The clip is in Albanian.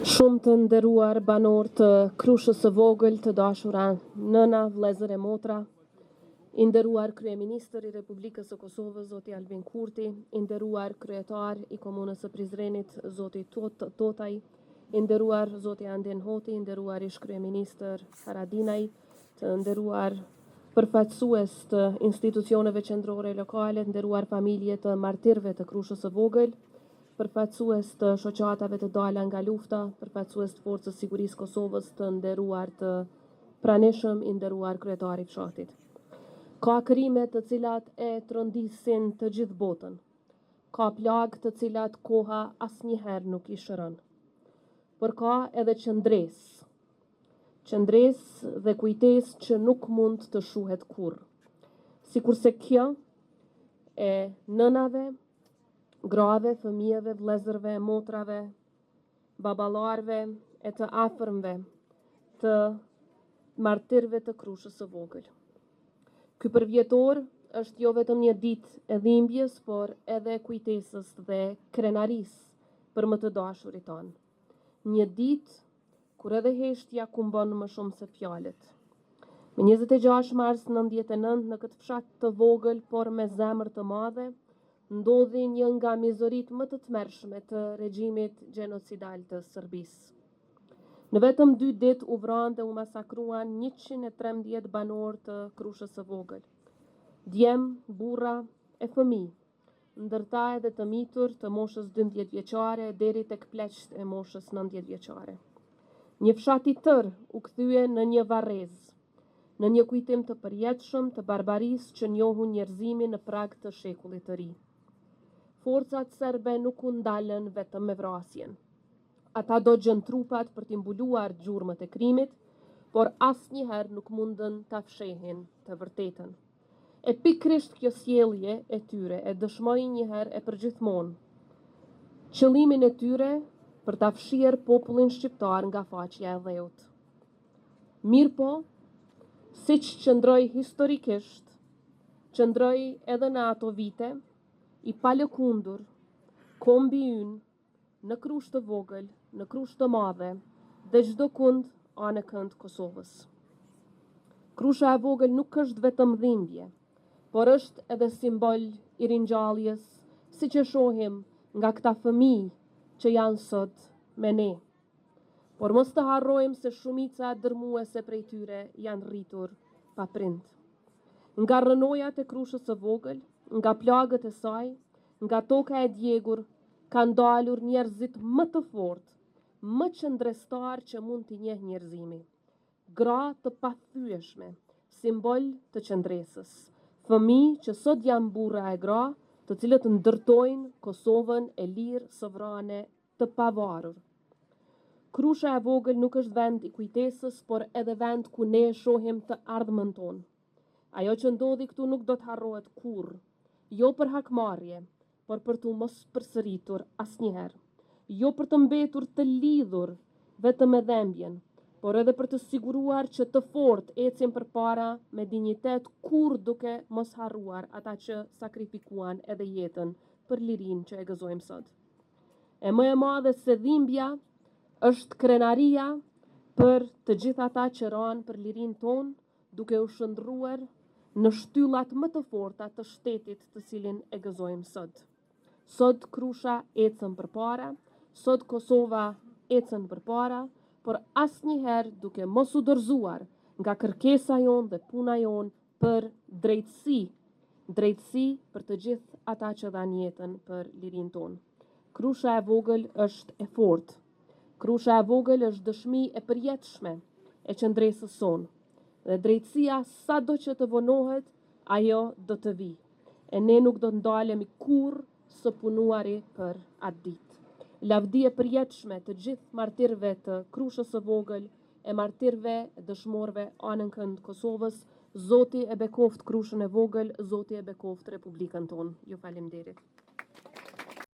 Shumë të nderuar banor të Krushës së Vogël, të dashura nëna, vëllezër e motra, i nderuar kryeministër i Republikës së Kosovës, zoti Albin Kurti, i nderuar kryetar i komunës së Prizrenit, zoti Totaj, i nderuar zoti Andin Hoti, i nderuar ish kryeministër Haradinaj, të nderuar përfaqësues të institucioneve qendrore lokale, të nderuar familje të martirëve të Krushës së Vogël, përfaqësues të shoqatave të dala nga lufta, përfaqësues të Forcës Sigurisë Kosovës, të nderuar të pranishëm, i nderuar kryetari i fshatit. Ka krime të cilat e trondisin të gjithë botën. Ka plagë të cilat koha asnjëherë nuk i shëron. Por ka edhe qëndresë. Qëndresë dhe kujtesë që nuk mund të shuhet kurrë. Sikurse kjo e nënave, grave, fëmijëve, vëllezërve, motrave, baballarëve e të afërmve të martirëve të Krushës së Vogël. Ky përvjetor është jo vetëm një ditë e dhimbjes, por edhe kujtesës dhe krenarisë për më të dashurit tanë. Një ditë kur edhe heshtja kumbon më shumë se fjalët. Me 26 mars 99 në këtë fshat të vogël, por me zemër të madhe, ndodhi një nga mizoritë më të tmerrshme të regjimit gjenocidal të Serbisë. Në vetëm 2 ditë u vranë dhe u masakruan 113 banor të Krushës së Vogël. Djem, burra e fëmijë, ndërta edhe të mitur të moshës 12 vjeçare deri tek pleqt e moshës 90 vjeçare. Një fshat i tërë u kthye në një varrezë, në një kujtim të përjetshëm të barbarisë që njohu njerëzimi në prag të shekullit të ri. Forcat serbe nuk u ndalën vetëm me vrasjen. Ata dogjën trupat për t'i mbuluar gjurmët e krimit, por asnjëherë nuk mundën ta fshehin të vërtetën. E pikrisht kjo sjellje e tyre e dëshmoi njëherë e përgjithmonë qëllimin e tyre për ta fshirë popullin shqiptar nga faqja e dheut. Mirëpo, siç qëndroi historikisht, qëndroi edhe në ato vite, i palëkundur, kombi ynë, në Krushë të Vogël, në Krushë të Madhe dhe çdo kund anë kënd Kosovës. Krusha e Vogël nuk është vetëm dhimbje, por është edhe simbol i ringjalljes, siç e shohim nga këta fëmijë që janë sot me ne. Por mos të harrojmë se shumica dërmuese prej tyre janë rritur pa prind. Nga rrënojat e Krushës së Vogël, nga plagët e saj, nga toka e djegur, kanë dalur njerëzit më të fortë, më qëndrestar që mund t'i njeh njerëzimi. Gra të pathyeshme, simbol të qëndresës. Fëmijë që sot janë burra e gra, të cilët ndërtojnë Kosovën e lirë, sovrane, të pavarur. Krusha e Vogël nuk është vend i kujtesës, por edhe vend ku ne shohim të ardhmën tonë. Ajo që ndodhi këtu nuk do të harrohet kurrë, jo për hakmarrje, por për t'u mos përsëritur asnjëherë. Jo për të mbetur të lidhur vetëm me dhembjen, por edhe për të siguruar që të fortë ecin përpara me dinjitet, kur duke mos harruar ata që sakrifikuan edhe jetën për lirinë që e gëzojmë sot. E më e madhe se dhimbja është krenaria për të gjithë ata që ranë për lirinë tonë, duke u shndruar në shtyllat më të forta të shtetit të cilin e gëzojmë sot. Sot Krusha ecën përpara, sot Kosova ecën përpara, por asnjëherë duke mos u dorëzuar nga kërkesa jonë dhe puna jonë për drejtësi, drejtësi për të gjithë ata që dhanë jetën për lirinë tonë. Krusha e Vogël është e fortë. Krusha e Vogël është dëshmi e përjetshme e qëndresës sonë. Dhe drejtësia sado që të vonohet, ajo do të vi. E ne nuk do të ndalemi kurrë së punuari për atë ditë. Lavdi e përjetshme të gjithë martirëve të Krushës së Vogël e martirëve dëshmorëve anën kënd Kosovës, Zoti e bekoft Krushën e Vogël, Zoti e bekoft Republikën tonë. Ju faleminderit.